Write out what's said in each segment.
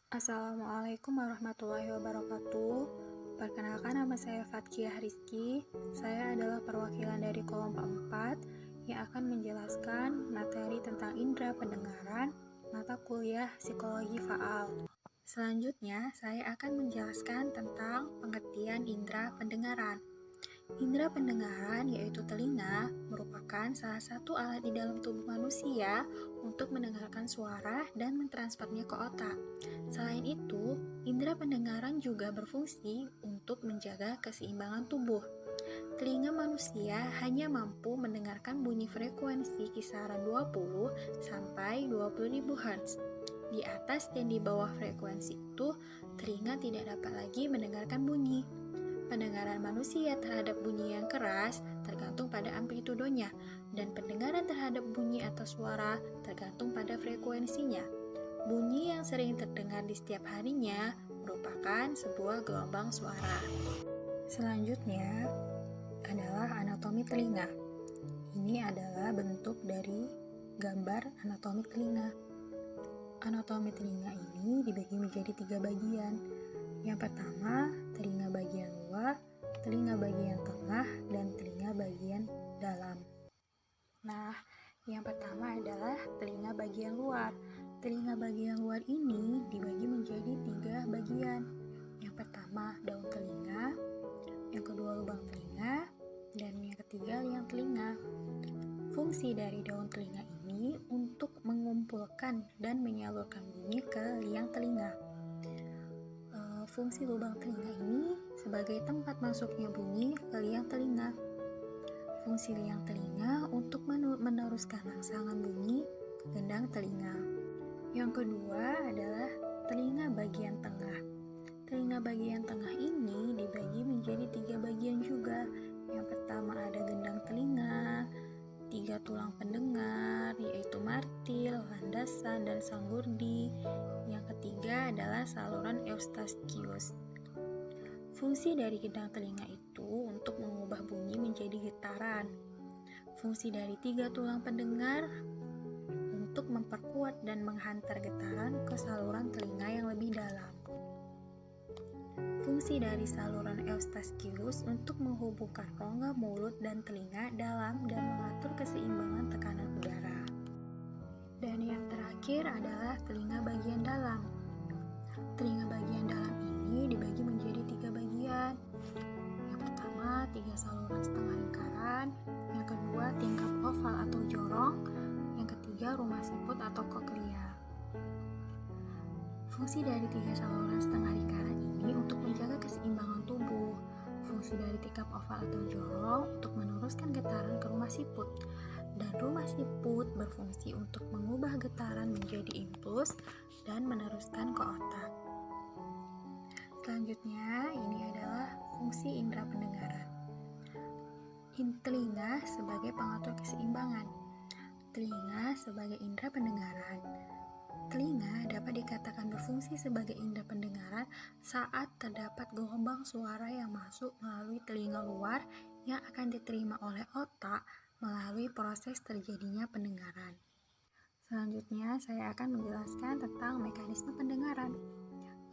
Assalamualaikum warahmatullahi wabarakatuh. Perkenalkan, nama saya Fatkiah Rizky. Saya adalah perwakilan dari kelompok 4 yang akan menjelaskan materi tentang indera pendengaran, mata kuliah psikologi faal. Selanjutnya, saya akan menjelaskan tentang pengertian indera pendengaran. Indera pendengaran, yaitu telinga, merupakan salah satu alat di dalam tubuh manusia untuk mendengarkan suara dan mentransfernya ke otak. Selain itu, indera pendengaran juga berfungsi untuk menjaga keseimbangan tubuh. Telinga manusia hanya mampu mendengarkan bunyi frekuensi kisaran 20 sampai 20.000 Hz. Di atas dan di bawah frekuensi itu, telinga tidak dapat lagi mendengarkan bunyi. Pendengaran manusia terhadap bunyi yang keras tergantung pada amplitudonya, dan pendengaran terhadap bunyi atau suara tergantung pada frekuensinya. Bunyi yang sering terdengar di setiap harinya merupakan sebuah gelombang suara. Selanjutnya adalah anatomi telinga. Ini adalah bentuk dari gambar anatomi telinga. Anatomi telinga ini dibagi menjadi 3 bagian. Yang pertama, telinga bagian luar, telinga bagian tengah, dan telinga bagian dalam. Nah, yang pertama adalah telinga bagian luar. Telinga bagian luar ini dibagi menjadi 3 bagian. Yang pertama, daun telinga, yang kedua lubang telinga, dan yang ketiga liang telinga. Fungsi dari daun telinga ini untuk mengumpulkan dan menyalurkan bunyi ke liang telinga. Fungsi lubang telinga ini sebagai tempat masuknya bunyi ke liang telinga. Fungsi liang telinga untuk meneruskan rangsangan bunyi ke gendang telinga. Yang kedua adalah telinga bagian tengah. Telinga bagian tengah ini dibagi menjadi 3 bagian juga. Yang pertama ada gendang telinga, 3 tulang pendengar, yaitu martil, landasan, dan sanggurdi. Yang ketiga adalah saluran eustachius. Fungsi dari gendang telinga itu untuk mengubah bunyi menjadi getaran. Fungsi dari 3 tulang pendengar untuk memperkuat dan menghantar getaran ke saluran telinga yang lebih dalam. Fungsi dari saluran eustachius untuk menghubungkan rongga mulut dan telinga dalam dan mengatur keseimbangan tekanan udara. Dan yang terakhir adalah telinga bagian dalam. Telinga bagian dalam ini dibagi menjadi 3 bagian. Yang pertama, 3 saluran setengah lingkaran. Yang kedua, tingkap oval atau jorong. Yang ketiga, rumah siput atau koklea. Fungsi dari 3 saluran setengah lingkaran ini untuk menjaga keseimbangan tubuh. Fungsi dari tingkap oval atau jorong untuk meneruskan getaran ke rumah siput. Dan rumah siput berfungsi untuk mengubah getaran menjadi impuls dan meneruskan ke otak. Selanjutnya, ini adalah fungsi indera pendengaran. Telinga sebagai pengatur keseimbangan. Telinga sebagai indera pendengaran. Telinga dapat dikatakan berfungsi sebagai indera pendengaran saat terdapat gelombang suara yang masuk melalui telinga luar yang akan diterima oleh otak melalui proses terjadinya pendengaran. Selanjutnya, saya akan menjelaskan tentang mekanisme pendengaran.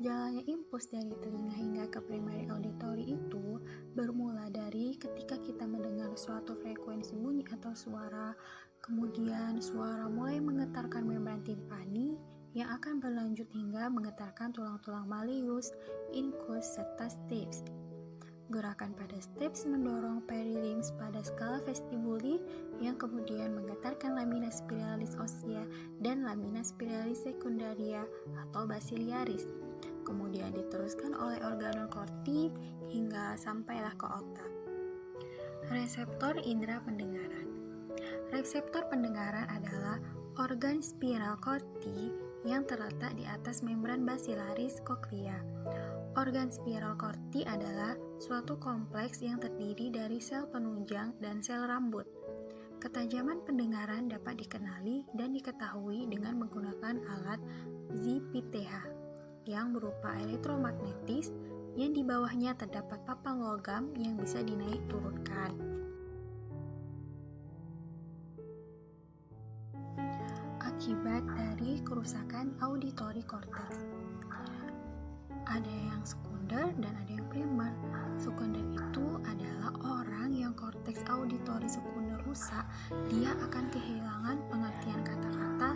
Jalannya impuls dari telinga hingga ke primary auditory itu bermula dari ketika kita mendengar suatu frekuensi bunyi atau suara, kemudian suara mulai menggetarkan membran timpani yang akan berlanjut hingga menggetarkan tulang-tulang malleus, incus, serta stapes. Gerakan pada stapes mendorong perilymph pada skala vestibuli yang kemudian menggetarkan lamina spiralis ossia dan lamina spiralis sekundaria atau basilaris. Kemudian diteruskan oleh organel corti hingga sampailah ke otak. Reseptor indera pendengaran. Reseptor pendengaran adalah organ spiral corti yang terletak di atas membran basilaris koklea. Organ spiral corti adalah suatu kompleks yang terdiri dari sel penunjang dan sel rambut. Ketajaman pendengaran dapat dikenali dan diketahui dengan menggunakan alat ZPTH yang berupa elektromagnetis yang di bawahnya terdapat papan logam yang bisa dinaik turunkan. Akibat dari kerusakan auditory cortex. dia akan kehilangan pengertian kata-kata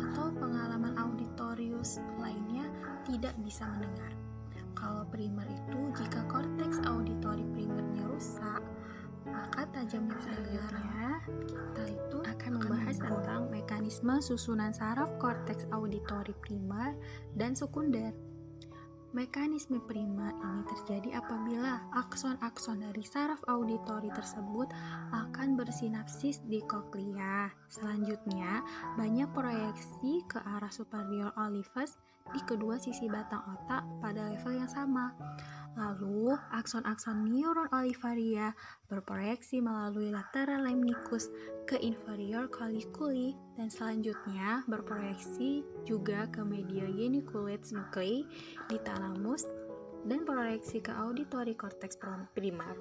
atau pengalaman auditorius lainnya tidak bisa mendengar. Kalau primer itu, jika korteks auditori primernya rusak, maka tajamnya pendengaran kita itu akan membahas tentang mekanisme susunan saraf korteks auditori primer dan sekunder. Mekanisme primer ini terjadi apabila akson-akson dari saraf auditori tersebut akan bersinapsis di koklea. Selanjutnya, banyak proyeksi ke arah superior olivus di kedua sisi batang otak pada level yang sama. Lalu, akson-akson neuron olivaria berproyeksi melalui lateral lemnicus ke inferior colliculi dan selanjutnya berproyeksi juga ke medial geniculate nuclei di thalamus dan proyeksi ke auditory cortex primer.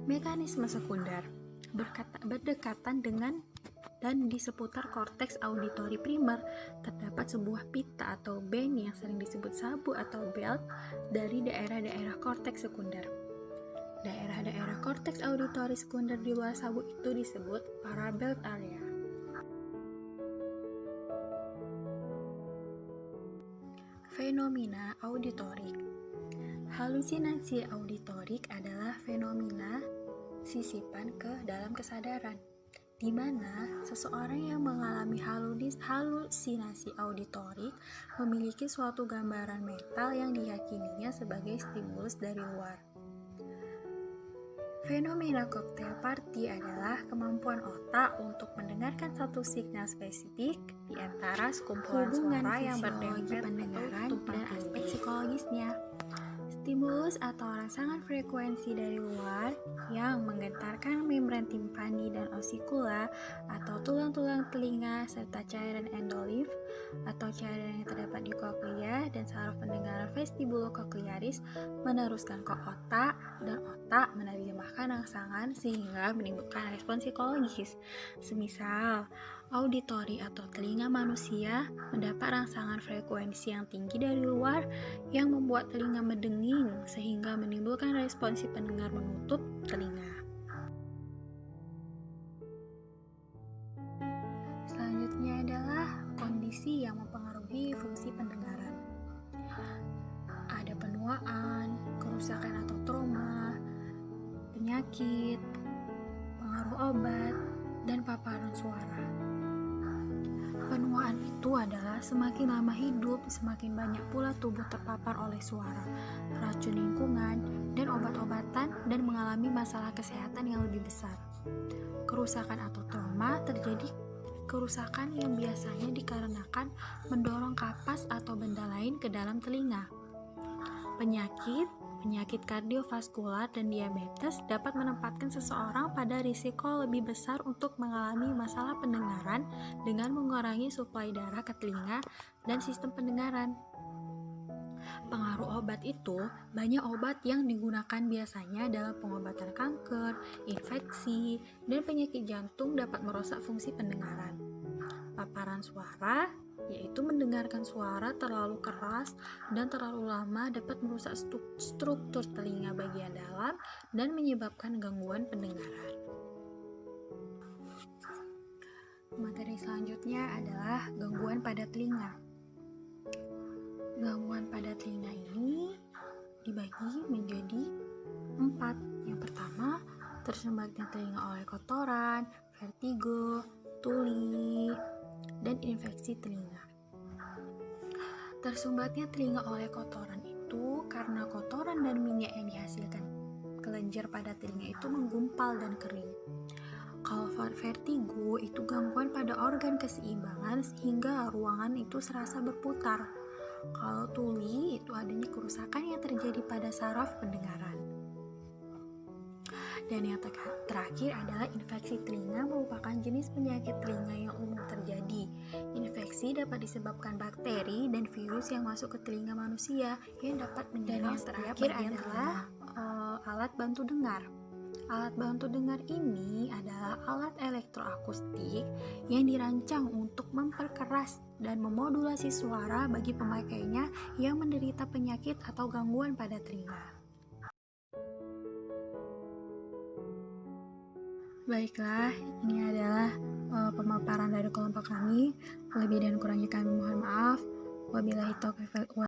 Mekanisme sekunder berdekatan dengan dan di seputar korteks auditori primer terdapat sebuah pita atau band yang sering disebut sabu atau belt dari daerah-daerah korteks sekunder. Daerah-daerah korteks auditori sekunder di luar sabu itu disebut parabelt area. Fenomena auditorik. Halusinasi auditorik adalah fenomena sisipan ke dalam kesadaran, di mana seseorang yang mengalami halusinasi auditorik memiliki suatu gambaran mental yang diyakininya sebagai stimulus dari luar. Fenomena cocktail party adalah kemampuan otak untuk mendengarkan satu signal spesifik di antara sekumpulan suara yang berdempet pendengaran dan aspek psikologisnya. Stimulus atau rangsangan frekuensi dari luar yang menggentarkan membran timpani dan osikula atau tulang-tulang telinga serta cairan endolimf atau cairan yang terdapat di koklea dan saraf pendengaran vestibulokokliaris meneruskan ke otak dan otak menerjemahkan rangsangan sehingga menimbulkan respon psikologis. Semisal, auditori atau telinga manusia mendapat rangsangan frekuensi yang tinggi dari luar yang membuat telinga mendenging sehingga menimbulkan respon si pendengar menutup telinga. Selanjutnya adalah kondisi yang mempengaruhi fungsi pendengaran. Ada penuaan, kerusakan atau trauma, penyakit, pengaruh obat, dan paparan suara. Penuaan itu adalah semakin lama hidup, semakin banyak pula tubuh terpapar oleh suara, racun lingkungan, dan obat-obatan dan mengalami masalah kesehatan yang lebih besar. Kerusakan atau trauma terjadi kerusakan yang biasanya dikarenakan mendorong kapas atau benda lain ke dalam telinga. Penyakit kardiovaskular dan diabetes dapat menempatkan seseorang pada risiko lebih besar untuk mengalami masalah pendengaran dengan mengurangi suplai darah ke telinga dan sistem pendengaran. Pengaruh obat itu, banyak obat yang digunakan biasanya dalam pengobatan kanker, infeksi, dan penyakit jantung dapat merusak fungsi pendengaran. Paparan suara yaitu mendengarkan suara terlalu keras dan terlalu lama dapat merusak struktur telinga bagian dalam dan menyebabkan gangguan pendengaran. Materi selanjutnya adalah gangguan pada telinga. Gangguan pada telinga ini dibagi menjadi 4. Yang pertama, tersumbatnya telinga oleh kotoran, vertigo, tuli, dan infeksi telinga. Tersumbatnya telinga oleh kotoran itu karena kotoran dan minyak yang dihasilkan kelenjar pada telinga itu menggumpal dan kering. Kalau vertigo itu gangguan pada organ keseimbangan sehingga ruangan itu serasa berputar. Kalau tuli itu adanya kerusakan yang terjadi pada saraf pendengaran. Dan yang terakhir adalah infeksi telinga merupakan jenis penyakit telinga yang umum terjadi. Infeksi dapat disebabkan bakteri dan virus yang masuk ke telinga manusia yang dapat menyerang setiap bagian adalah alat bantu dengar. Alat bantu dengar ini adalah alat elektroakustik yang dirancang untuk memperkeras dan memodulasi suara bagi pemakainya yang menderita penyakit atau gangguan pada telinga. Baiklah, ini adalah pemaparan dari kelompok kami. Lebih dan kurangnya kami mohon maaf. Wabillahi taufiq